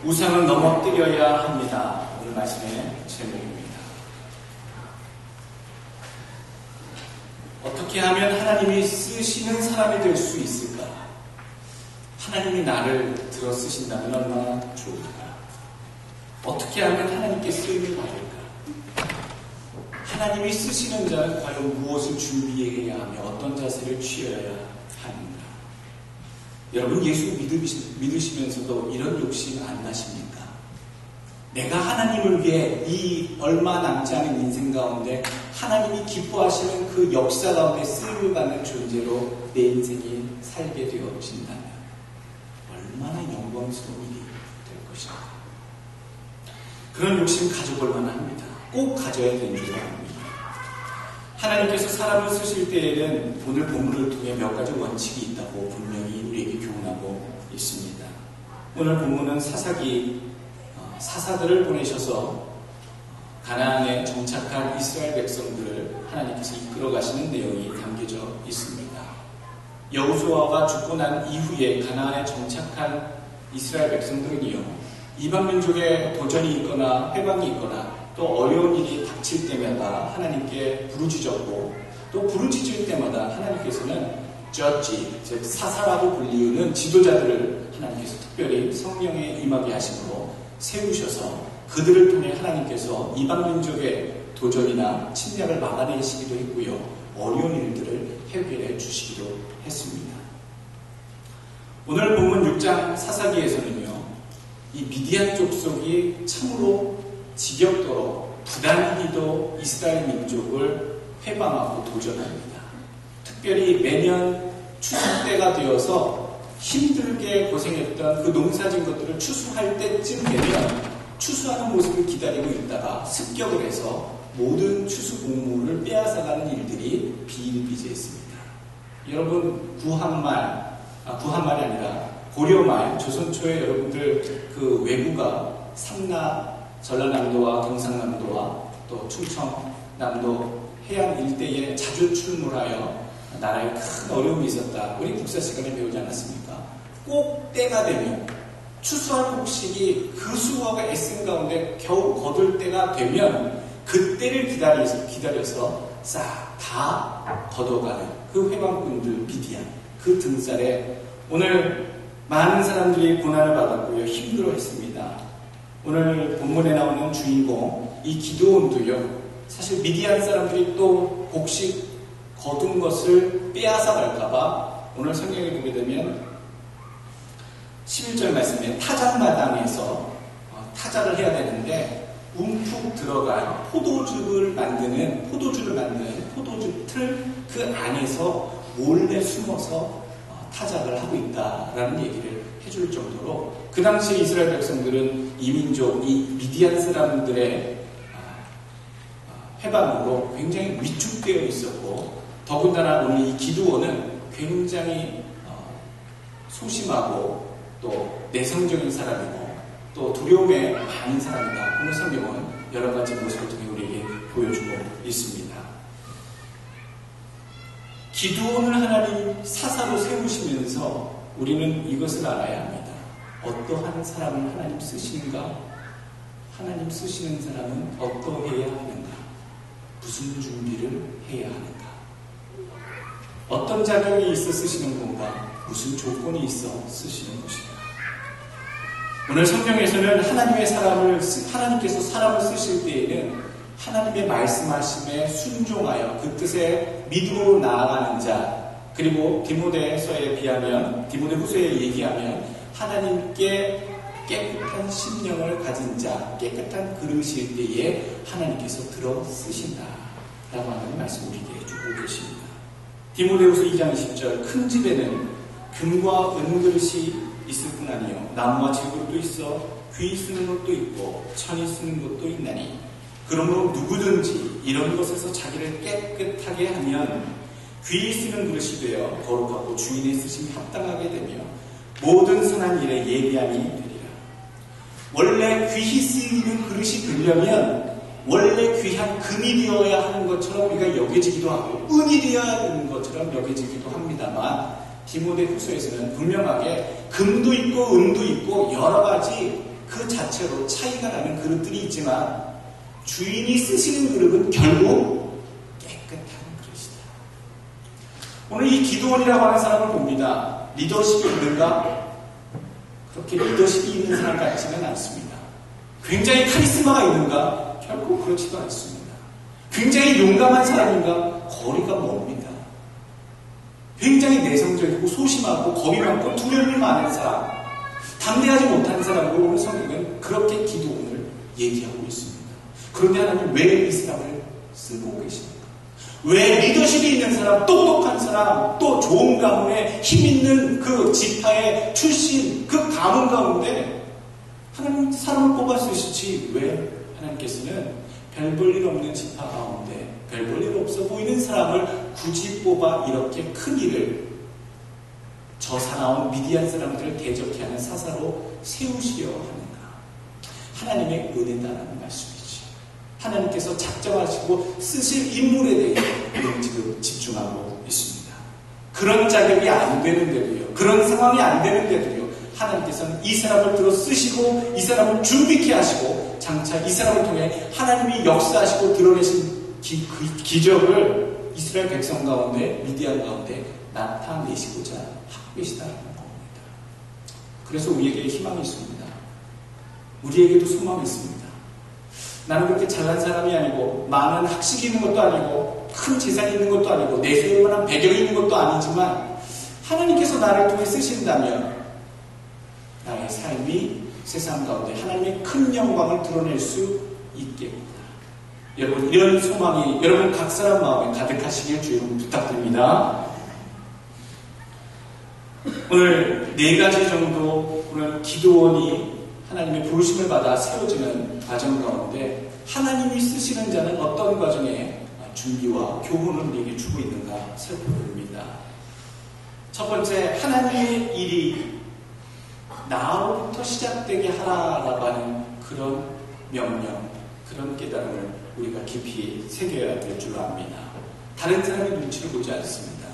우상은 넘어뜨려야 합니다. 오늘 말씀의 제목입니다. 어떻게 하면 하나님이 쓰시는 사람이 될 수 있을까? 하나님이 나를 들어 쓰신다면 얼마나 좋을까? 어떻게 하면 하나님께 쓰임을 받을까? 하나님이 쓰시는 자는 과연 무엇을 준비해야 하며 어떤 자세를 취해야 하는가? 여러분, 예수 믿으시면서도 이런 욕심 안 나십니까? 내가 하나님을 위해 이 얼마 남지 않은 인생 가운데 하나님이 기뻐하시는 그 역사 가운데 쓰임을 받는 존재로 내 인생이 살게 되어진다면 얼마나 영광스러운 일이 될 것인가. 그런 욕심 가져볼 만합니다. 꼭 가져야 되는 줄 압니다. 하나님께서 사람을 쓰실 때에는 오늘 본문을 통해 몇 가지 원칙이 있다고 분명히 우리에게 교훈하고 있습니다. 오늘 본문은 사사들을 보내셔서 가나안에 정착한 이스라엘 백성들을 하나님께서 이끌어 가시는 내용이 담겨져 있습니다. 여호수아가 죽고 난 이후에 가나안에 정착한 이스라엘 백성들은요, 이방 민족의 도전이 있거나 회방이 있거나 또 어려운 일이 닥칠 때마다 하나님께 부르짖었고, 또 부르짖을 때마다 하나님께서는 저지, 즉 사사라고 불리우는 지도자들을 하나님께서 특별히 성령에 임하게 하심으로 세우셔서 그들을 통해 하나님께서 이방 민족의 도전이나 침략을 막아내시기도 했고요, 어려운 일들을 해결해 주시기도 했습니다. 오늘 본문 6장 사사기에서는요, 이 미디안 족속이 참으로 지겹도록 부단히도 이스라엘 민족을 회방하고 도전합니다. 특별히 매년 추수 때가 되어서 힘들게 고생했던 그 농사진 것들을 추수할 때쯤 되면 추수하는 모습을 기다리고 있다가 습격을 해서 모든 추수 곡물을 빼앗아가는 일들이 비일비재했습니다. 여러분, 구한말이 아니라 고려말, 조선초에 여러분들 그 외구가 삼나, 전라남도와 경상남도와 또 충청남도 해안 일대에 자주 출몰하여 나라에 큰 어려움이 있었다. 우리 국사 시간에 배우지 않았습니까? 꼭 때가 되면 추수할 곡식이 그 수고가 애쓴 가운데 겨우 거둘 때가 되면 그때를 기다려서 싹 다 걷어가는 그 회방꾼들 미디안, 그 등살에 오늘 많은 사람들이 고난을 받았고요, 힘들어했습니다. 오늘 본문에 나오는 주인공 이 기드온도요, 사실 미디안 사람들이 또 곡식 거둔 것을 빼앗아 갈까봐 오늘 성경에 보게 되면 11절 말씀에 타작마당에서 타작을 해야 되는데 움푹 들어간 포도주를 만드는 포도주 틀 그 안에서 몰래 숨어서 타작을 하고 있다라는 얘기를 해줄 정도로 그 당시에 이스라엘 백성들은 이민족, 이 미디안 사람들의 해방으로 굉장히 위축되어 있었고, 더군다나 오늘 이 기드온은 굉장히 소심하고 또 내성적인 사람이고 또 두려움에 많은 사람이다. 오늘 성경은 여러 가지 모습을 통해 우리에게 보여주고 있습니다. 기드온을 하나님 사사로 세우시면서 우리는 이것을 알아야 합니다. 어떠한 사람을 하나님 쓰시는가? 하나님 쓰시는 사람은 어떠해야 하는가? 무슨 준비를 해야 하는가? 어떤 자격이 있어 쓰시는 건가? 무슨 조건이 있어 쓰시는 것인가? 오늘 성경에서는 하나님께서 사람을 쓰실 때에는 하나님의 말씀하심에 순종하여 그 뜻에 믿음으로 나아가는 자, 그리고 디모데후서에 얘기하면 하나님께 깨끗한 심령을 가진 자, 깨끗한 그릇일 때에 하나님께서 들어 쓰신다라고 하는 말씀을 우리에게 해주고 계십니다. 디모데후서 2장 20절, 큰 집에는 금과 은그릇이 있을 뿐 아니요 나무와 질그릇도 있어 귀 쓰는 것도 있고 천이 쓰는 것도 있나니, 그러므로 누구든지 이런 것에서 자기를 깨끗하게 하면 귀 쓰는 그릇이 되어 거룩하고 주인의 쓰심이 합당하게 되며 모든 선한 일에 예비함이 되리라. 원래 귀히 쓰이는 그릇이 되려면 원래 귀한 금이 되어야 하는 것처럼 우리가 여겨지기도 하고 은이 되어야 하는 것처럼 여겨지기도 합니다만, 디모데후서에서는 분명하게 금도 있고 은도 있고 여러 가지 그 자체로 차이가 나는 그릇들이 있지만 주인이 쓰시는 그릇은 결국 깨끗한 그릇이다. 오늘 이 기드온이라고 하는 사람을 봅니다. 리더십이 있는가? 그렇게 리더십이 있는 사람 같지는 않습니다. 굉장히 카리스마가 있는가? 결코 그렇지도 않습니다. 굉장히 용감한 사람인가? 거리가 멉니다. 굉장히 내성적이고 소심하고 겁이 많고 두려움이 많은 사람, 담대하지 못하는 사람으로 오늘 성경은 그렇게 기드온을 얘기하고 있습니다. 그런데 하나님 왜 이 사람을 쓰고 계십니까? 왜 리더십이 있는 사람, 똑똑한 사람, 또 좋은 가문에 힘있는 그 지파의 출신, 그 가문 가운데 하나님 사람을 뽑아 쓰시지 왜 하나님께서는 별 볼 일 없는 지파 가운데 별 볼 일 없어 보이는 사람을 굳이 뽑아 이렇게 큰 일을 저 사나운 미디안 사람들을 대적해 하는 사사로 세우시려 하는가? 하나님의 은혜다라는 말씀이지. 하나님께서 작정하시고 쓰실 인물에 대해 우리는 지금 집중하고 있습니다. 그런 자격이 안 되는데도요, 그런 상황이 안 되는데도요, 하나님께서는 이 사람을 들어 쓰시고 이 사람을 준비케 하시고 장차 이 사람을 통해 하나님이 역사하시고 드러내신 기적을 이스라엘 백성 가운데, 미디안 가운데 나타내시고자 하고 계시다는 겁니다. 그래서 우리에게 희망이 있습니다. 우리에게도 소망이 있습니다. 나는 그렇게 잘난 사람이 아니고 많은 학식이 있는 것도 아니고 큰 재산이 있는 것도 아니고 내세울 만한 배경이 있는 것도 아니지만 하나님께서 나를 통해 쓰신다면 나의 삶이 세상 가운데 하나님의 큰 영광을 드러낼 수 있겠다. 여러분, 이런 소망이 여러분 각 사람 마음에 가득하시길 주 이름 부탁드립니다. 오늘 4가지 정도 오늘 기드온이 하나님의 부르심을 받아 세워지는 과정 가운데 하나님이 쓰시는 자는 어떤 과정에 준비와 교훈을 우리에게 주고 있는가 살펴봅니다. 첫 번째, 하나님의 일이 나로부터 시작되게 하라라고 하는 그런 명령, 그런 깨달음을 우리가 깊이 새겨야 될 줄 압니다. 다른 사람의 눈치를 보지 않습니다.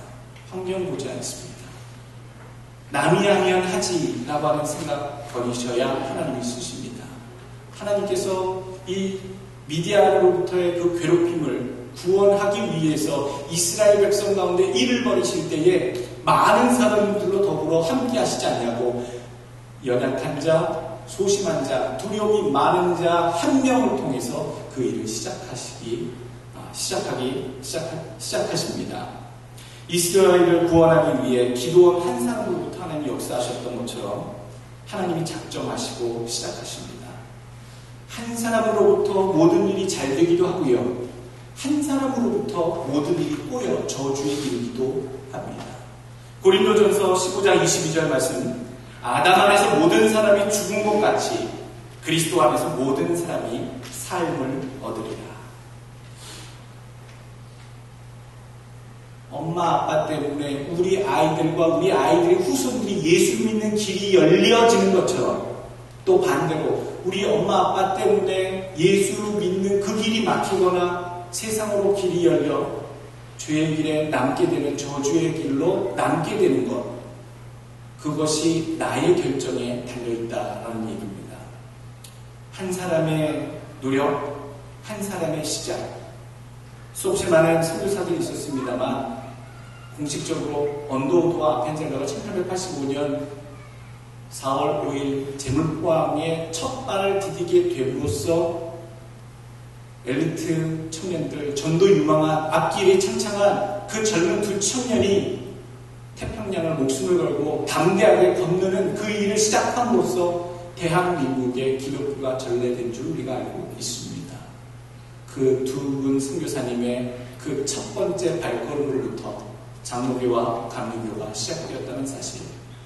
환경 보지 않습니다. 남이 하면 하지라고 하는 생각 버리셔야 하나님이 쓰십니다. 하나님께서 이 미디안으로부터의 그 괴롭힘을 구원하기 위해서 이스라엘 백성 가운데 일을 벌이실 때에 많은 사람들로 더불어 함께 하시지 않냐고 연약한 자, 소심한 자, 두려움이 많은 자 한 명을 통해서 그 일을 시작하십니다. 이스라엘을 구원하기 위해 기드온 한 사람으로부터 하나님이 역사하셨던 것처럼 하나님이 작정하시고 시작하십니다. 한 사람으로부터 모든 일이 잘 되기도 하고요. 한 사람으로부터 모든 일이 꼬여 저주에 이르기도 합니다. 고린도전서 15장 22절 말씀, 아담 안에서 모든 사람이 죽은 것 같이 그리스도 안에서 모든 사람이 삶을 얻으리라. 엄마 아빠 때문에 우리 아이들과 우리 아이들의 후손들이 예수 믿는 길이 열려지는 것처럼 또 반대로 우리 엄마 아빠 때문에 예수 믿는 그 길이 막히거나 세상으로 길이 열려 죄의 길에 남게 되는 저주의 길로 남게 되는 것, 그것이 나의 결정에 달려있다라는 얘기입니다. 한 사람의 노력, 한 사람의 시작. 수없이 많은 선교사들이 있었습니다만 공식적으로 언더우드와 아펜젤러가 1885년 4월 5일 제물포항에 첫 발을 디디게 됨으로써 엘리트 청년들, 전도 유망한 앞길이 창창한 그 젊은 두 청년이 태평양을 목숨을 걸고 담대하게 건너는 그 일을 시작함으로써 대한민국의 기독교가 전래된 줄 우리가 알고 있습니다. 그 두 분 선교사님의 그 첫 번째 발걸음으로부터 장로교와 감리교가 시작되었다는 사실,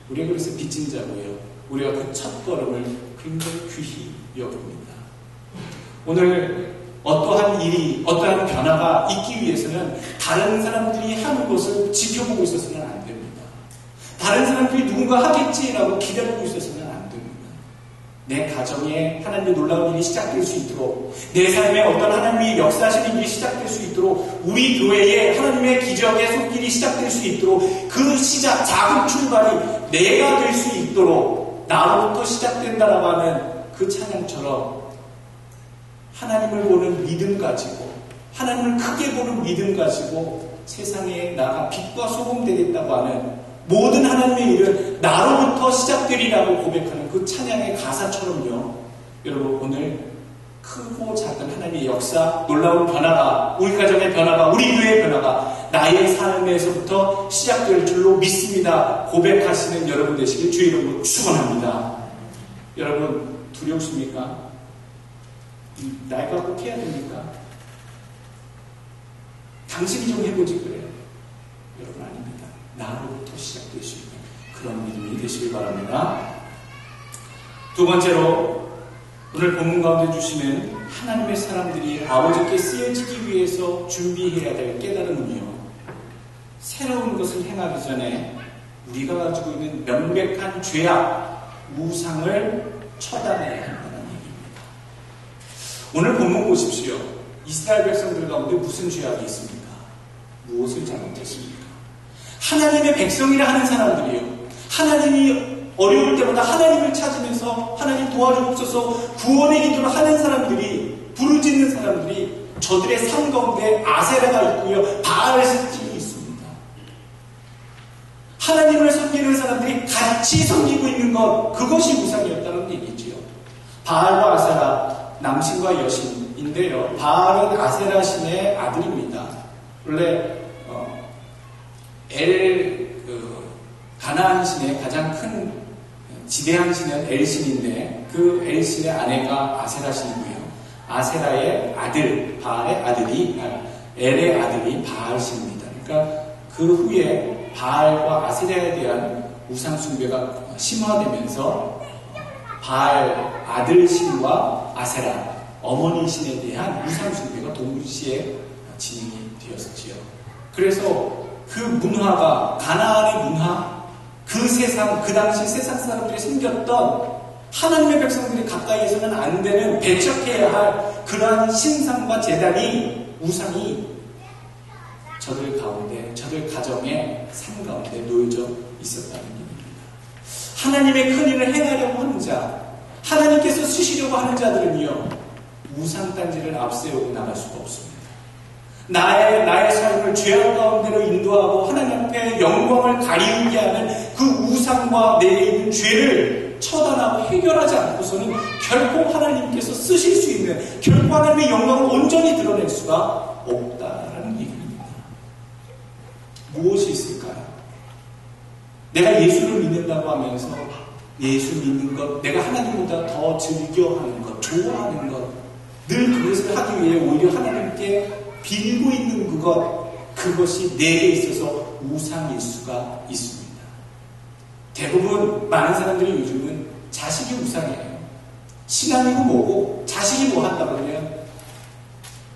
우리가 그래서 빚진 자고요. 우리가 그 첫 걸음을 굉장히 귀히 여깁니다. 오늘 어떠한 일이, 어떠한 변화가 있기 위해서는 다른 사람들이 하는 것을 지켜보고 있어서는 안 됩니다. 다른 사람들이 누군가 하겠지라고 기다리고 있어서는 안 됩니다. 내 가정에 하나님의 놀라운 일이 시작될 수 있도록, 내 삶에 어떤 하나님의 역사하시는 일이 시작될 수 있도록, 우리 교회에 하나님의 기적의 손길이 시작될 수 있도록, 그 시작, 작은 출발이 내가 될 수 있도록 나로부터 시작된다라고 하는 그 찬양처럼 하나님을 보는 믿음 가지고, 하나님을 크게 보는 믿음 가지고 세상에 나가 빛과 소금 되겠다고 하는 모든 하나님의 일은 나로부터 시작되리라고 고백하는 그 찬양의 가사처럼요. 여러분, 오늘 크고 작은 하나님의 역사, 놀라운 변화가, 우리 가정의 변화가, 우리 교회의 변화가 나의 삶에서부터 시작될 줄로 믿습니다. 고백하시는 여러분 되시길 주의 이름으로 축원합니다. 여러분, 두려우십니까? 나이가 꼭 해야 됩니까? 당신이 좀 해보지 그래요. 여러분, 아닙니다. 나로부터 시작될 수 있는 그런 믿음이 되시길 바랍니다. 두 번째로, 오늘 본문 가운데 주시는 하나님의 사람들이 아버지께 쓰여지기 위해서 준비해야 될 깨달음은요, 새로운 것을 행하기 전에 우리가 가지고 있는 명백한 죄악, 우상을 처단해야 한다는 얘기입니다. 오늘 본문 보십시오. 이스라엘 백성들 가운데 무슨 죄악이 있습니까? 무엇을 잘못했습니까? 하나님의 백성이라 하는 사람들이요, 하나님이 어려울 때마다 하나님을 찾으면서 하나님 도와주옵소서 구원의 기도를 하는 사람들이, 부르짖는 사람들이 저들의 삶 가운데 아세라가 있고요, 바알 신이 있습니다. 하나님을 섬기는 사람들이 같이 섬기고 있는 것, 그것이 우상이었다는 얘기지요. 바알과 아세라, 남신과 여신인데요, 바알은 아세라 신의 아들입니다. 원래 가나안 신의 가장 큰 지대한 신은 엘신인데, 그 엘신의 아내가 아세라 신이고요. 아세라의 아들, 바알의 아들이, 엘의 아들이 바알 신입니다. 그러니까 그 후에 바알과 아세라에 대한 우상 숭배가 심화되면서 바알 아들 신과 아세라 어머니 신에 대한 우상 숭배가 동시에 진행이 되었지요. 그래서 그 문화가, 가나안의 문화, 그 세상, 그 당시 세상 사람들이 생겼던 하나님의 백성들이 가까이에서는 안 되는, 배척해야 할 그러한 신상과 제단이, 우상이 저들 가운데, 저들 가정의 삶 가운데 놓여져 있었다는 얘기입니다. 하나님의 큰 일을 행하려고 하는 자, 하나님께서 쓰시려고 하는 자들은요, 우상단지를 앞세우고 나갈 수가 없습니다. 나의 삶을 죄악 가운데로 인도하고 하나님 앞에 영광을 가리우게 하는 그 우상과 내게 있는 죄를 처단하고 해결하지 않고서는 결코 하나님께서 쓰실 수 있는, 결코 하나님의 영광을 온전히 드러낼 수가 없다라는 얘기입니다. 무엇이 있을까요? 내가 예수를 믿는다고 하면서 예수 믿는 것, 내가 하나님보다 더 즐겨하는 것, 좋아하는 것, 늘 그것을 하기 위해 오히려 하나님께 빌고 있는 그것이 내게 있어서 우상일 수가 있습니다. 대부분 많은 사람들이 요즘은 자식이 우상이에요. 신앙이고 뭐고 자식이 뭐 한다 그러면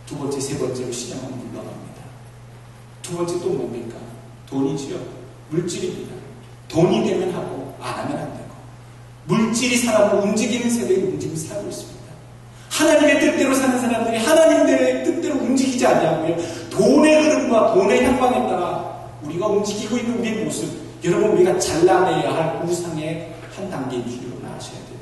두 번째, 세 번째로 신앙은 물러갑니다. 두 번째 또 뭡니까? 돈이지요. 물질입니다. 돈이 되면 하고 안 하면 안 되고, 물질이 사람을 움직이는 세대의 움직임을 살고 있습니다. 하나님의 뜻대로 사는 사람들이 하나님의 뜻대로 움직이지 않냐고요. 돈의 흐름과 돈의 향방에 따라 우리가 움직이고 있는 우리의 모습, 여러분, 우리가 잘라내야 할 우상의 한 단계인 줄로 아셔야 됩니다.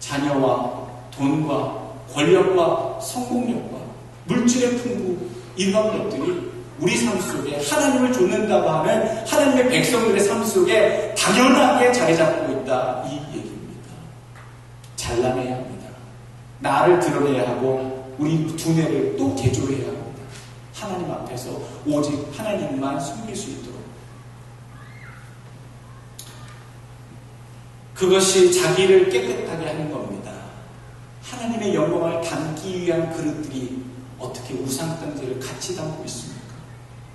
자녀와 돈과 권력과 성공력과 물질의 풍부, 이러한 것들이 우리 삶 속에 하나님을 좇는다고 하는 하나님의 백성들의 삶 속에 당연하게 자리 잡고 있다, 이 얘기입니다. 잘라내야 합니다. 나를 드러내야 하고 우리 두뇌를 또 개조해야 합니다. 하나님 앞에서 오직 하나님만 숨길 수 있도록. 그것이 자기를 깨끗하게 하는 겁니다. 하나님의 영광을 담기 위한 그릇들이 어떻게 우상단지를 같이 담고 있습니까?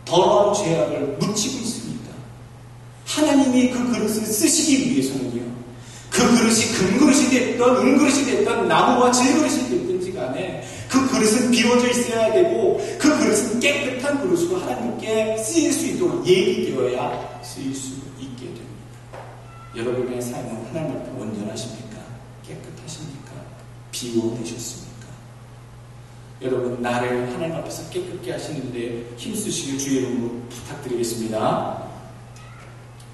더러운 죄악을 묻히고 있습니다. 하나님이 그 그릇을 쓰시기 위해서는요, 그 그릇이 금그릇이 됐던 은그릇이 됐던 나무와 질그릇이 됐든지 간에 그 그릇은 비워져 있어야 되고, 그 그릇은 깨끗한 그릇으로 하나님께 쓰일 수 있도록 예비되어야 쓰일 수 있게 됩니다. 여러분의 삶은 하나님 앞에 온전하십니까? 깨끗하십니까? 비워내셨습니까? 여러분, 나를 하나님 앞에서 깨끗게 하시는데 힘쓰시길 주의 이름으로 부탁드리겠습니다.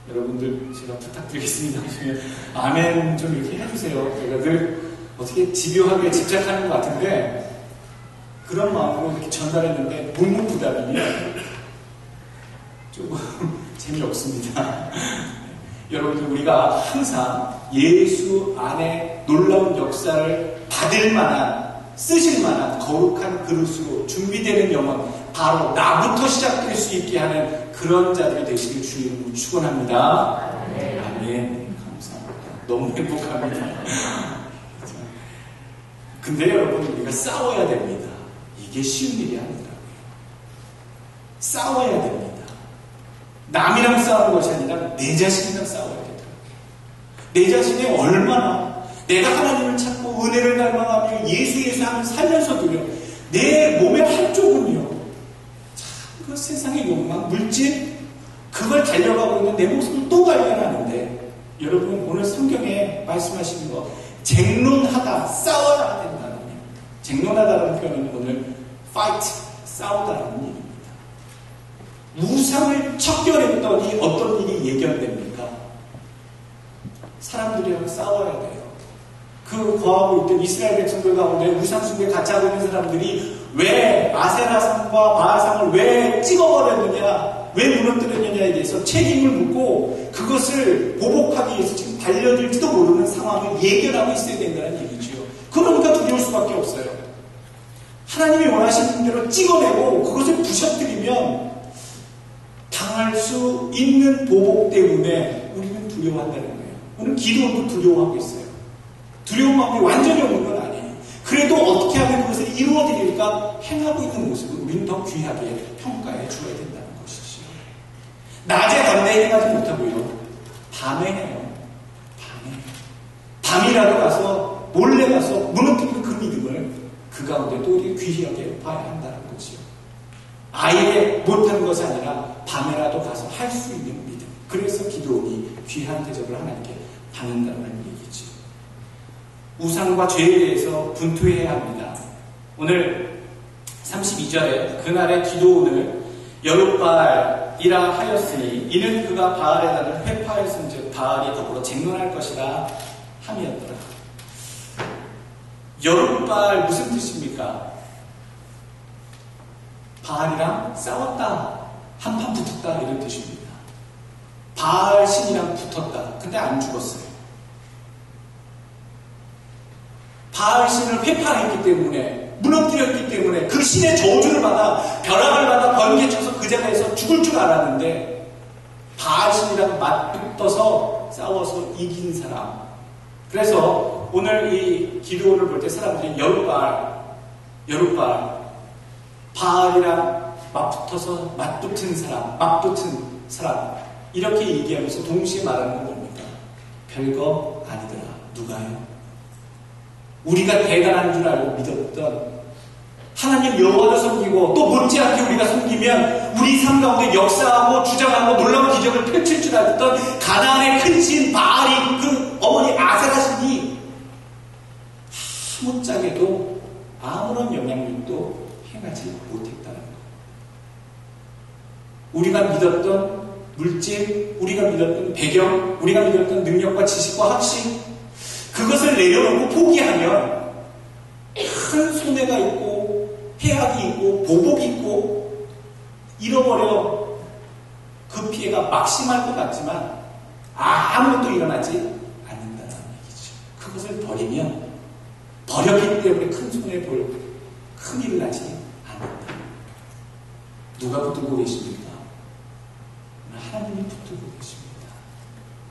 여러분들 제가 부탁드리겠습니다. 아멘 좀 이렇게 해주세요. 제가 늘 어떻게 집요하게 집착하는 것 같은데 그런 마음으로 이렇게 전달했는데 묵묵부답이면 조금 재미없습니다. 여러분들 우리가 항상 예수 안에 놀라운 역사를 받을 만한 쓰실 만한 거룩한 그릇으로 준비되는 영혼 바로 나부터 시작될 수 있게 하는 그런 자들이 되시길 주의 이름으로 축원합니다. 아멘. 감사합니다. 너무 행복합니다. 근데 여러분 우리가 싸워야 됩니다. 이게 쉬운 일이 아니더라고요. 싸워야 됩니다. 남이랑 싸우는 것이 아니라 내 자신이랑 싸워야 되더라고요. 내 자신이 얼마나 내가 하나님을 찾고 은혜를 갈망하며 예수 하며 살면서도요 내 몸의 한쪽은요 참 그 세상의 욕망, 물질 그걸 달려가고 있는 내 모습을 또 발견하는데 여러분 오늘 성경에 말씀하시는 거 쟁론하다, 싸워야 된다는 얘기입니다. 쟁론하다라는 표현은 오늘 fight, 싸우다라는 얘기입니다. 우상을 척결했더니 어떤 일이 예견됩니까? 사람들이랑 싸워야 돼요. 그 거하고 있던 이스라엘 백성들 가운데 우상숭배 같이 하고 있는 사람들이 왜 아세라상과 바알상을 왜 찍어버렸느냐, 왜 무너뜨렸느냐에 대해서 책임을 묻고 그것을 보복하기 위해서 지금 달려들지도 모르는 상황을 예견하고 있어야 된다는 얘기죠. 그러니까 두려울 수밖에 없어요. 하나님이 원하시는 대로 찍어내고 그것을 부셔뜨리면 당할 수 있는 보복 때문에 우리는 두려워한다는 거예요. 오늘 기도도 두려워하고 있어요. 두려운 마음이 완전히 없는 건 아니에요. 그래도 어떻게 하면 그것을 이루어드릴까 행하고 있는 모습을 우리는 더 귀하게 평가해 줘야 된다는 것이죠. 낮에 담대히 행하지 못하고요. 밤에 해요. 밤이라도 가서 몰래 가서 무너뜨리는 그 믿음을 그 가운데도 우리 귀하게 봐야 한다는 거죠. 아예 못하는 것이 아니라 밤에라도 가서 할 수 있는 믿음. 그래서 기도원이 귀한 대접을 하나님께 받는다는 얘기죠. 우상과 죄에 대해서 분투해야 합니다. 오늘 32절에 그날의 기도원을 여룻바알이라 하였으니 이는 그가 바알의 단을 회파하였은즉 바알이 더불어 쟁론할 것이라 함이었더라. 여룻바알 무슨 뜻입니까? 바알이랑 싸웠다, 한판 붙었다 이런 뜻입니다. 바알 신이랑 붙었다. 근데 안 죽었어요. 바알 신을 회파했기 때문에, 무너뜨렸기 때문에 그 신의 저주를 받아 벼락을 받아 번개쳐서 그 자리에서 죽을 줄 알았는데 바알 신이랑 맞붙어서 싸워서 이긴 사람. 그래서 오늘 이 기도를 볼 때 사람들이 여룻바알 바알이랑 맞붙은 사람 이렇게 얘기하면서 동시에 말하는 건 뭡니까? 별거 아니더라. 누가요? 우리가 대단한 줄 알고 믿었던 하나님 여호와를 섬기고 또 못지않게 우리가 섬기면 우리 삶 가운데 역사하고 주장하고 놀라운 기적을 펼칠 줄 알았던 가나안의 큰 신 바알이 그 어머니 아세라 신이 아무짝에도 아무런 영향력도 행하지 못했다는 것. 우리가 믿었던 물질, 우리가 믿었던 배경, 우리가 믿었던 능력과 지식과 학식 그것을 내려놓고 포기하면 큰 손해가 있고 해악이 있고 보복이 있고 잃어버려 그 피해가 막심할 것 같지만 아무것도 일어나지 않는다는 얘기죠. 그것을 버렸기 때문에 큰 손해 볼 큰일을 나지 않는다. 누가 붙들고 계십니까? 하나님이 붙들고 계십니다.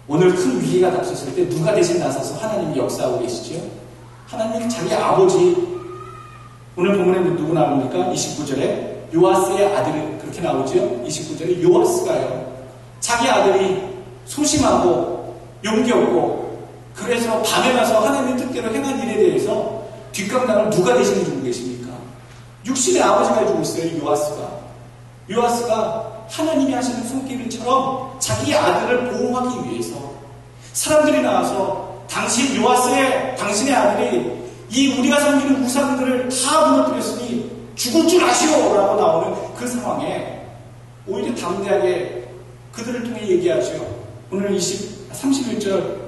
오늘 큰 위기가 닥쳤을 때 누가 대신 나서서 하나님이 역사하고 계시죠? 하나님 자기 아버지. 오늘 본문에 누구 나옵니까? 29절에 요아스의 아들이 그렇게 나오죠? 29절에 요아스가요. 자기 아들이 소심하고 용기 없고 그래서 밤에 가서 하나님의 뜻대로 행한 일에 대해서 뒷감당을 누가 대신 해주고 계십니까? 육신의 아버지가 해주고 있어요. 요아스가 하나님이 하시는 손길처럼 자기 아들을 보호하기 위해서 사람들이 나와서 당신의 아들이 이 우리가 섬기는 우상들을 다 무너뜨렸으니 죽을 줄 아시오라고 나오는 그 상황에 오히려 담대하게 그들을 통해 얘기하죠. 오늘 31절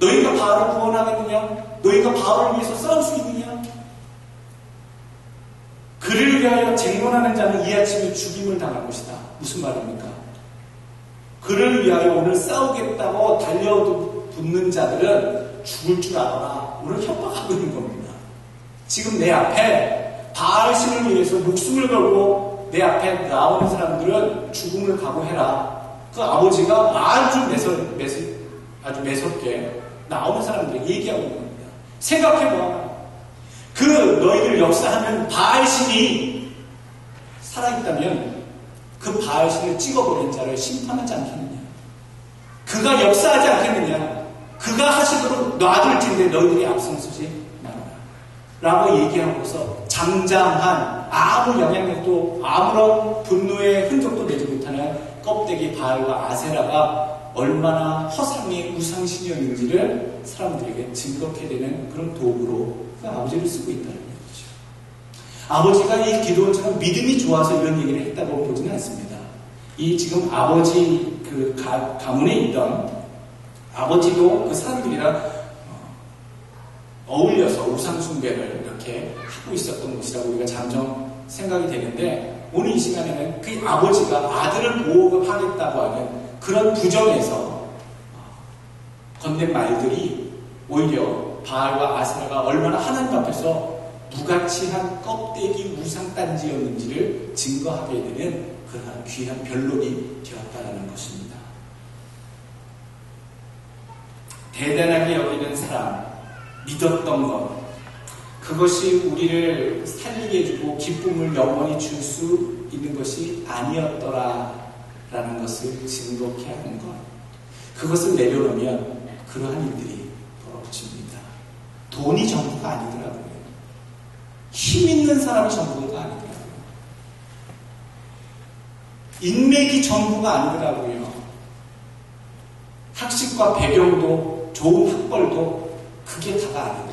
너희가 바알을 구원하겠느냐? 너희가 바알을 위해서 싸울 수 있느냐? 그를 위하여 쟁론하는 자는 이 아침에 죽임을 당할 것이다. 무슨 말입니까? 그를 위하여 오늘 싸우겠다고 달려붙는 자들은 죽을 줄 알아라. 오늘 협박하고 있는 겁니다. 지금 내 앞에 바알 신을 위해서 목숨을 걸고 내 앞에 나오는 사람들은 죽음을 각오해라. 그 아버지가 아주 매섭게 나오는 사람들에게 얘기하고 있는 겁니다. 생각해봐. 그 너희들 역사하는 바알 신이 살아있다면 그 바알 신을 찍어버린 자를 심판하지 않겠느냐? 그가 역사하지 않겠느냐? 그가 하시도록 놔둘 텐데 너희들이 앞서서지 말아라. 라고 얘기하고서 장장한 아무 영향력도 아무런 분노의 흔적도 내지 못하는 껍데기 바알과 아세라가 얼마나 허상의 우상신이었는지를 사람들에게 증거하게 되는 그런 도구로 그 아버지를 쓰고 있다는 거죠. 아버지가 이 기도원처럼 믿음이 좋아서 이런 얘기를 했다고 보지는 않습니다. 이 지금 아버지 그 가문에 있던 아버지도 그 사람들이랑 어울려서 우상숭배를 이렇게 하고 있었던 것이라고 우리가 잠정 생각이 되는데, 오늘 이 시간에는 그 아버지가 아들을 보호하겠다고 하는 그런 부정에서 건넨 말들이 오히려 바알과 아세라가 얼마나 하나님 앞에서 무가치한 껍데기 우상단지였는지를 증거하게 되는 그러한 귀한 변론이 되었다는 것입니다. 대단하게 여기는 사람, 믿었던 것, 그것이 우리를 살리게 해주고 기쁨을 영원히 줄 수 있는 것이 아니었더라 라는 것을 증거케 하는 것, 그것을 내려놓으면 그러한 일들이 벌어집니다. 돈이 전부가 아니더라고요. 힘 있는 사람이 전부가 아니더라고요. 인맥이 전부가 아니더라고요. 학식과 배경도 좋은 학벌도 그게 다가 아니더라고요.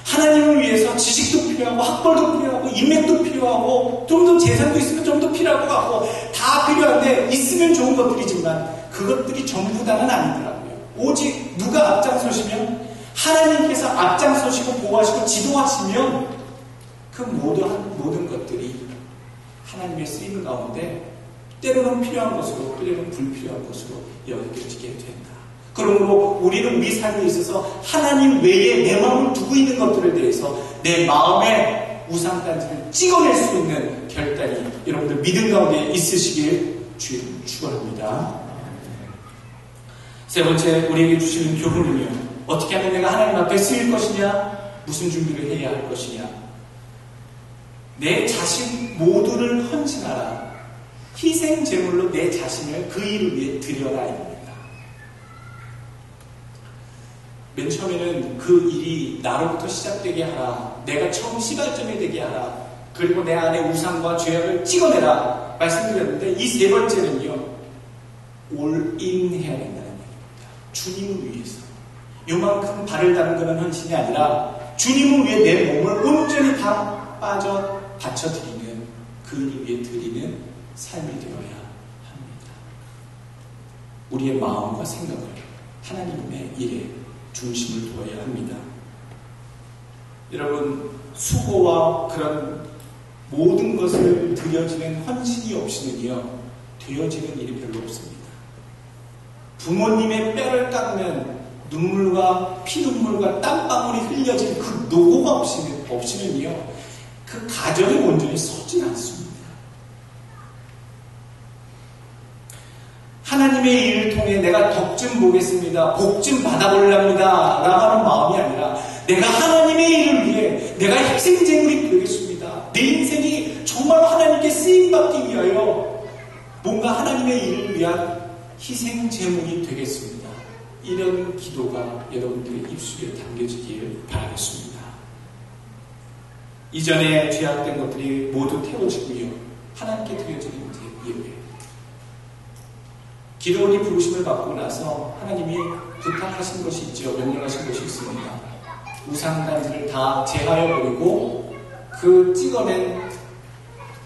하나님을 위해서 지식도 필요하고 학벌도 필요하고 인맥도 필요하고 좀 더 재산도 있으면 좀 더 필요하고 하고 다 필요한데 있으면 좋은 것들이지만 그것들이 전부 다는 아니더라고요. 오직 누가 앞장서시면 하나님께서 앞장서시고 보호하시고 지도하시면 그 모든 것들이 하나님의 쓰임을 가운데 때로는 필요한 것으로 때로는 불필요한 것으로 여겨지게 된다. 그러므로 우리는 우리 삶에 있어서 하나님 외에 내 마음을 두고 있는 것들에 대해서 내 마음의 우상단지를 찍어낼 수 있는 결단이 여러분들 믿음 가운데 있으시길 축원합니다. 세 번째, 우리에게 주시는 교훈은요, 어떻게 하면 내가 하나님 앞에 쓰일 것이냐, 무슨 준비를 해야 할 것이냐. 내 자신 모두를 헌신하라. 희생 제물로 내 자신을 그 일을 위해 드려라. 맨 처음에는 그 일이 나로부터 시작되게 하라. 내가 처음 시발점이 되게 하라. 그리고 내 안에 우상과 죄악을 찍어내라. 말씀드렸는데 이 세 번째는요, 올인 해야 된다는 얘기입니다. 주님을 위해서. 요만큼 발을 담그는 헌신이 아니라 주님을 위해 내 몸을 온전히 다 바쳐드리는 그 일 위해 드리는 삶이 되어야 합니다. 우리의 마음과 생각을 하나님의 일에 중심을 두어야 합니다. 여러분, 수고와 그런 모든 것을 드려지는 헌신이 없이는요, 되어지는 일이 별로 없습니다. 부모님의 뼈를 깎는 눈물과 피눈물과 땀방울이 흘려진 그 노고가 없이는요, 그 가정이 온전히 서지 않습니다. 하나님의 일을 통해 내가 덕 좀 보겠습니다, 복 좀 받아보려합니다 라고 하는 마음이 아니라 내가 하나님의 일을 위해 내가 희생제물이 되겠습니다. 내 인생이 정말 하나님께 쓰임받기 위하여 뭔가 하나님의 일을 위한 희생제물이 되겠습니다. 이런 기도가 여러분들의 입술에 담겨지길 바라겠습니다. 이전에 죄악된 것들이 모두 태워지고요, 하나님께 드려지는 예배, 기도원이 부르심을 받고 나서 하나님이 부탁하신 것이 있죠. 명령하신 것이 있습니다. 우상단지를 다 제하여 버리고 그 찍어낸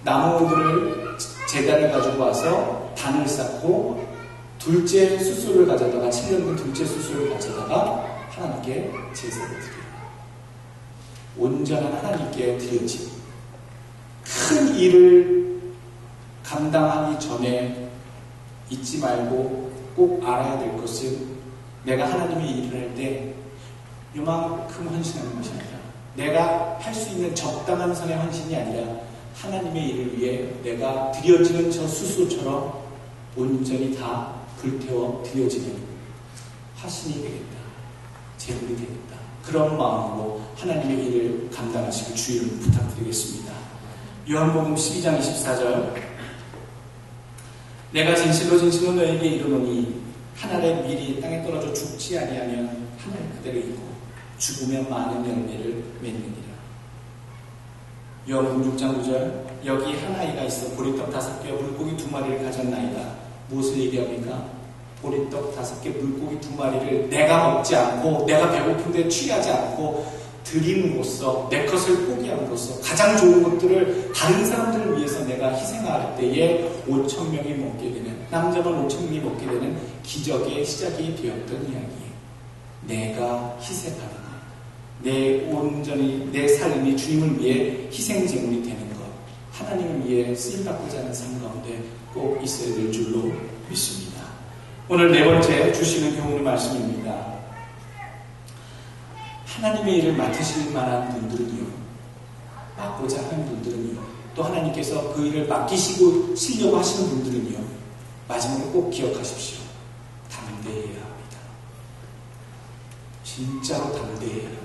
나무들을 제단을 가지고 와서 단을 쌓고 둘째 숫소를 가져다가 7년 된 둘째 숫소를 가져다가 하나님께 제사를 드려요. 온전한 하나님께 드려진 큰 일을 감당하기 전에 잊지 말고 꼭 알아야 될 것은 내가 하나님의 일을 할 때 요만큼 헌신하는 것이 아니라 내가 할 수 있는 적당한 선의 헌신이 아니라 하나님의 일을 위해 내가 드려지는 저 숫소처럼 온전히 다 불태워 드려지는 화신이 되겠다. 제물이 되겠다. 그런 마음으로 하나님의 일을 감당하시길 주의를 부탁드리겠습니다. 요한복음 12장 24절 내가 진실로 진실로 너에게 이르노니 한 알의 밀이 땅에 떨어져 죽지 아니하면 한 알 그대로 있고 죽으면 많은 열매를 맺느니라. 요한복음 6장 9절 여기 한 아이가 있어 보리떡 5개와 물고기 2마리를 가졌나이다. 무엇을 얘기합니까? 보리떡 5개, 물고기 2마리를 내가 먹지 않고 내가 배고픈데 취하지 않고 드림으로써 내 것을 포기함으로써 가장 좋은 것들을 다른 사람들을 위해서 내가 희생할 때에 5,000명이 먹게 되는 남자만 5,000명이 먹게 되는 기적의 시작이 되었던 이야기. 내가 희생하는 것, 내 온전히 내 삶이 주님을 위해 희생제물이 되는 것, 하나님을 위해 쓰임받고자 하는 삶 가운데 꼭 있어야 될 줄로 믿습니다. 오늘 네 번째 주시는 교훈의 말씀입니다. 하나님의 일을 맡으실 만한 분들은요, 맡고자 하는 분들은요, 또 하나님께서 그 일을 맡기시고 시려고 하시는 분들은요, 마지막으로 꼭 기억하십시오. 담대해야 합니다. 진짜로 담대해야 합니다.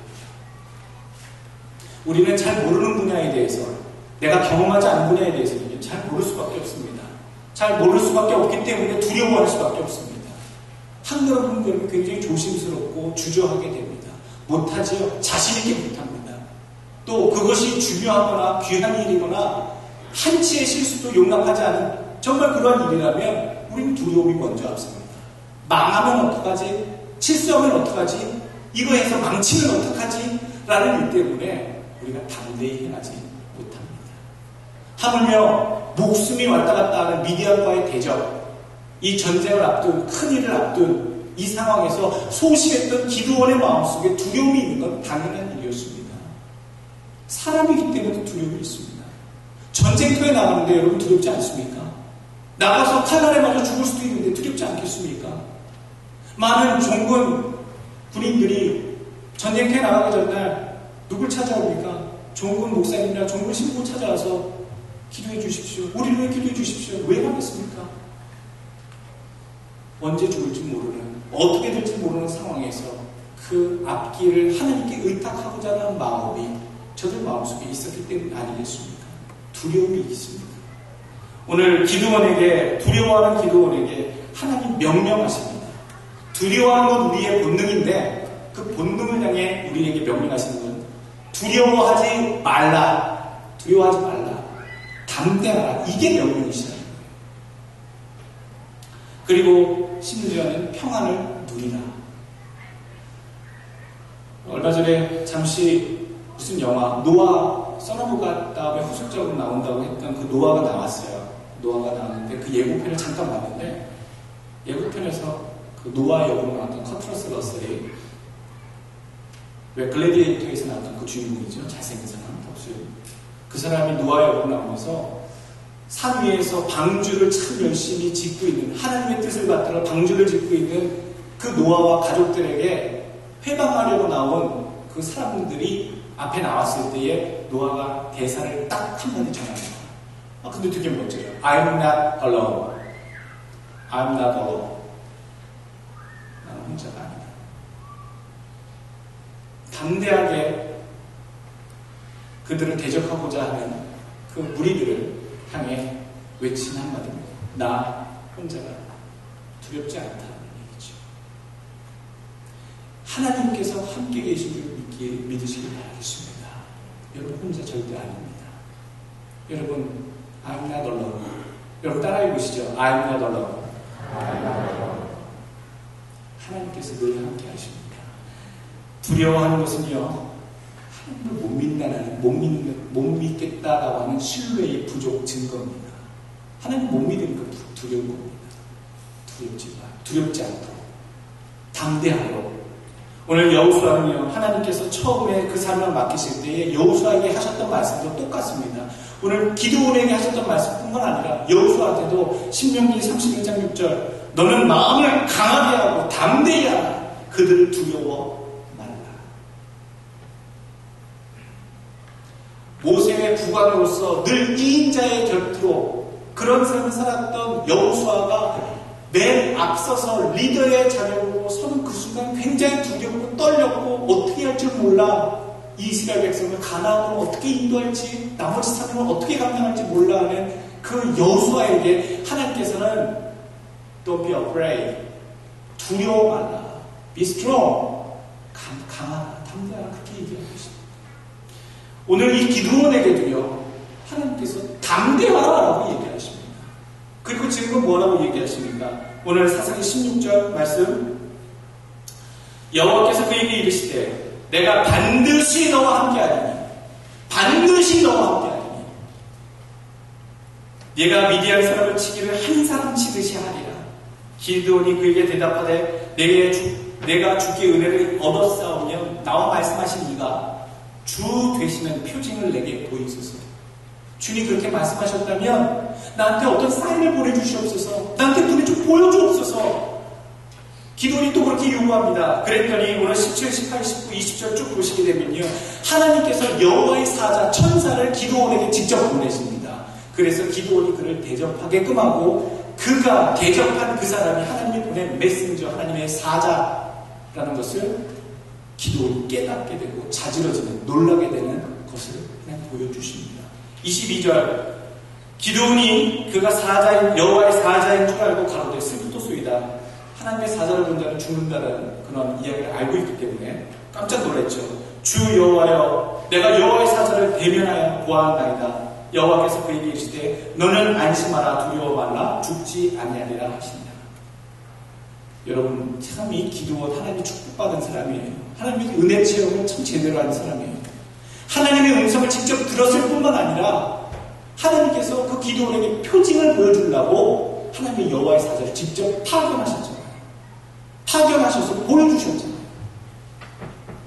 우리는 잘 모르는 분야에 대해서, 내가 경험하지 않은 분야에 대해서는 잘 모를 수밖에 없습니다. 잘 모를 수밖에 없기 때문에 두려워할 수밖에 없습니다. 한그런 분들은 굉장히 조심스럽고 주저하게 됩니다. 못하지요. 자신있게 못합니다. 또 그것이 중요하거나 귀한 일이거나 한치의 실수도 용납하지 않은 정말 그러한 일이라면 우리는 두려움이 먼저 앞섭니다. 망하면 어떡하지? 실수하면 어떡하지? 이거 해서 망치면 어떡하지? 라는 일 때문에 우리가 담대히 행하지 못합니다. 하물며 목숨이 왔다 갔다 하는 미디안과의 대적, 이 전쟁을 앞둔, 큰 일을 앞둔 이 상황에서 소심했던 기드온의 마음속에 두려움이 있는 건 당연한 일이었습니다. 사람이기 때문에 두려움이 있습니다. 전쟁터에 나가는데 여러분 두렵지 않습니까? 나가서 칼날에 맞아 죽을 수도 있는데 두렵지 않겠습니까? 많은 종군 군인들이 전쟁터에 나가기 전날 누굴 찾아옵니까? 종군 목사님이나 종군 신부 찾아와서 기도해 주십시오. 우리를 위해 기도해 주십시오. 왜 하겠습니까? 언제 죽을지 모르는, 어떻게 될지 모르는 상황에서 그 앞길을 하나님께 의탁하고자 하는 마음이 저들 마음속에 있었기 때문 아니겠습니까? 두려움이 있습니다. 오늘 기드온에게, 두려워하는 기드온에게 하나님 명령하십니다. 두려워하는 건 우리의 본능인데 그 본능을 향해 우리에게 명령하시는 건 두려워하지 말라. 두려워하지 말라. 담대하라. 이게 명령이시라는 거예요. 그리고 심지어는 평안을 누리라. 얼마 전에 잠시 무슨 영화, 노아, 써너브가 다음에 후속작으로 나온다고 했던 그 노아가 나왔어요. 노아가 나왔는데 그 예고편을 잠깐 봤는데 예고편에서 그 노아 역으로 나왔던 커트러스 러셀이 왜 글래디에이터에서 나왔던 그 주인공이죠. 잘생긴 사람, 덕수요. 그 사람이 노아 역으로 나오면서 산 위에서 방주를 참 열심히 짓고 있는, 하나님의 뜻을 받들어 방주를 짓고 있는 그 노아와 가족들에게 회방하려고 나온 그 사람들이 앞에 나왔을 때에 노아가 대사를 딱 한마디 전합니다. 근데 되게 멋져요. I'm not alone. I'm not alone. 나는 혼자가 아니다. 담대하게 그들을 대적하고자 하는 그 무리들을 향해 외친 한마디입니다. 나 혼자가 두렵지 않다는 얘기죠. 하나님께서 함께 계시길 믿으시길 바라겠습니다. 여러분 혼자 절대 아닙니다. 여러분 I'm not alone. 여러분 따라해 보시죠. I'm not alone. 하나님께서 늘 함께 하십니다. 두려워하는 것은요, 하나님을 못 믿겠다라고 하는 신뢰의 부족 증거입니다. 하나님 못 믿으니까 두려운 겁니다. 두렵지 않도록 담대하도록. 오늘 여호수아는요, 하나님께서 처음에 그 사명을 맡기실 때에 여호수아에게 하셨던 말씀도 똑같습니다. 오늘 기드온에게 하셨던 말씀뿐만 아니라 여호수아한테도 신명기 31장 6절 너는 마음을 강하게 하고 담대히 하라. 그들을 두려워 말라. 모세의 부관으로서 늘 2인자의 곁으로 그런 삶을 살았던 여호수아가 맨 앞서서 리더의 자격으로 서는 그 순간 굉장히 두렵고 떨렸고 어떻게 할 줄 몰라. 이스라엘 백성을 가나안으로 어떻게 인도할지, 나머지 사명을 어떻게 감당할지 몰라 하는 그 여호수아에게 하나님께서는 Don't be afraid. 두려워 말라. Be strong. 강하라, 담대하라, 그렇게 얘기하고 있습니다. 오늘 이 기드온에게도요, 하나님께서 담대하라라고 얘기하십니다. 그리고 지금은 뭐라고 얘기하십니까? 오늘 사사기 16절 말씀, 여호와께서 그에게 이르시되 내가 반드시 너와 함께하리니, 반드시 너와 함께하리니 네가 미디안 사람을 치기를 한 사람 치듯이 하리라. 기드온이 그에게 대답하되 내가 주께 은혜를 얻었사오면 나와 말씀하신 이가 주 되시는 표징을 내게 보이소서. 주님 그렇게 말씀하셨다면 나한테 어떤 사인을 보내주시옵소서. 나한테 눈에 좀 보여주옵소서. 기도원이 또 그렇게 요구합니다. 그랬더니 오늘 17, 18, 19, 20절 쭉 보시게 되면요, 하나님께서 여호와의 사자 천사를 기도원에게 직접 보내십니다. 그래서 기도원이 그를 대접하게끔 하고 그가 대접한 그 사람이 하나님이 보낸 메신저, 하나님의 사자라는 것을 기도원이 깨닫게 되고 자지러지는, 놀라게 되는 것을 그냥 보여주십니다. 22절 기드온이 그가 사자인 여호와의 사자인 줄 알고 가로되 스불토소이다. 하나님의 사자를 본 자는 죽는다는 그런 이야기를 알고 있기 때문에 깜짝 놀랐죠. 주 여호와여, 내가 여호와의 사자를 대면하여 보았나이다. 여호와께서 그에게 이르시되 너는 안심하라, 두려워 말라, 죽지 아니하리라 하신다. 여러분, 참 이 기드온 하나님이 축복받은 사람이에요. 하나님의 은혜 체험을 참 제대로 하는 사람이에요. 하나님의 음성을 직접 들었을 뿐만 아니라 하나님께서 그 기드온에게 표징을 보여주려고 하나님의 여호와의 사자를 직접 파견하셨잖아요. 파견하셔서 보여주셨잖아요.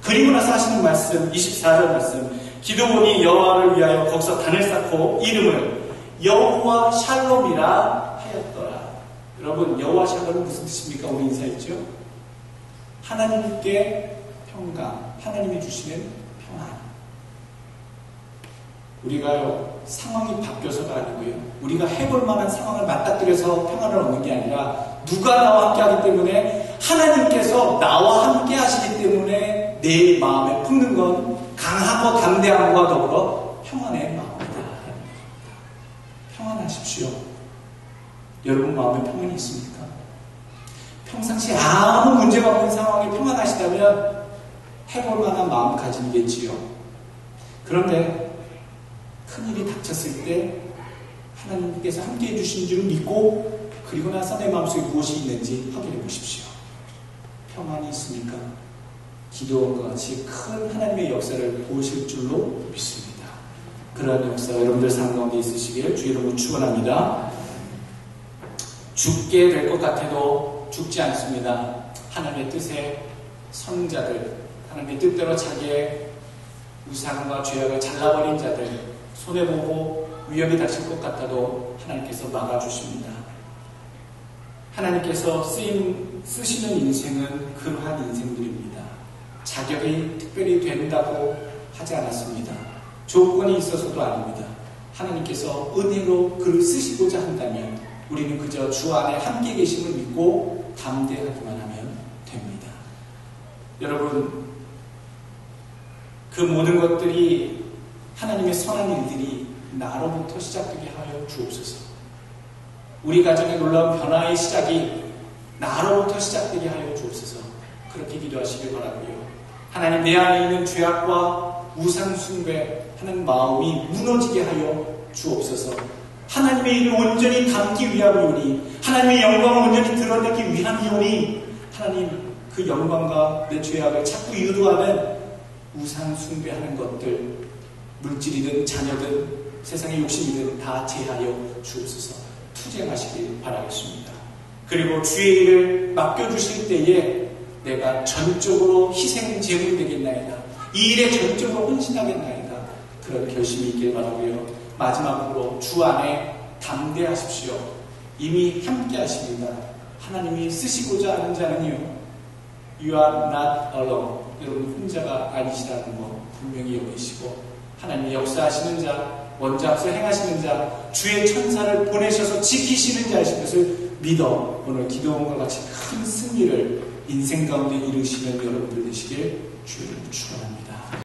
그리고 나서 하시는 말씀, 24절 말씀, 기드온이 여호와를 위하여 거기서 단을 쌓고 이름을 여호와 샬롬이라 하였더라. 여러분, 여호와 샬롬은 무슨 뜻입니까? 우리 인사했죠? 하나님께 평강, 하나님이 주시는 평안. 우리가요, 상황이 바뀌어서가 아니고요, 우리가 해볼 만한 상황을 맞닥뜨려서 평안을 얻는 게 아니라 누가 나와 함께 하기 때문에, 하나님께서 나와 함께 하시기 때문에 내 마음에 품는 건 강하고 담대함과 더불어 평안의 마음이다. 평안하십시오. 여러분 마음에 평안이 있습니까? 평상시 아무 문제가 없는 상황에 평안하시다면 해볼 만한 마음가짐이겠지요. 그런데 큰일이 닥쳤을 때 하나님께서 함께해 주신 줄 믿고 그리고 나서 내 마음속에 무엇이 있는지 확인해 보십시오. 평안이 있습니까? 기도원과 같이 큰 하나님의 역사를 보실 줄로 믿습니다. 그러한 역사가 여러분들 삶 가운데 있으시길 주의 이름으로 축원합니다. 죽게 될 것 같아도 죽지 않습니다. 하나님의 뜻에 선자들, 하나님의 뜻대로 자기의 우상과 죄악을 잘라버린 자들, 손해보고 위험이 닥칠 것 같아도 하나님께서 막아주십니다. 하나님께서 쓰시는 인생은 그러한 인생들입니다. 자격이 특별히 된다고 하지 않았습니다. 조건이 있어서도 아닙니다. 하나님께서 은혜로 그를 쓰시고자 한다면 우리는 그저 주 안에 함께 계심을 믿고 담대하기만 하면 됩니다. 여러분, 그 모든 것들이 하나님의 선한 일들이 나로부터 시작되게 하여 주옵소서. 우리 가정의 놀라운 변화의 시작이 나로부터 시작되게 하여 주옵소서. 그렇게 기도하시길 바라고요. 하나님, 내 안에 있는 죄악과 우상 숭배하는 마음이 무너지게 하여 주옵소서. 하나님의 일을 온전히 담기 위함이오니, 하나님의 영광을 온전히 드러내기 위함이오니, 하나님 그 영광과 내 죄악을 자꾸 유도하는 우상 숭배하는 것들, 물질이든 자녀든 세상의 욕심이든 다 제하여 주옵소서. 투쟁하시길 바라겠습니다. 그리고 주의 일을 맡겨주실 때에 내가 전적으로 희생 제물이 되겠나이다. 이 일에 전적으로 헌신하겠나이다. 그런 결심이 있길 바라고요. 마지막으로 주 안에 담대하십시오. 이미 함께 하십니다. 하나님이 쓰시고자 하는 자는요, You are not alone. 여러분 혼자가 아니시라는 거 분명히 여기시고, 하나님이 역사하시는 자, 먼저 앞서 행하시는 자, 주의 천사를 보내셔서 지키시는 자이신 것을 믿어 오늘 기도원과 같이 큰 승리를 인생 가운데 이루시는 여러분들 되시길 주를 축원합니다.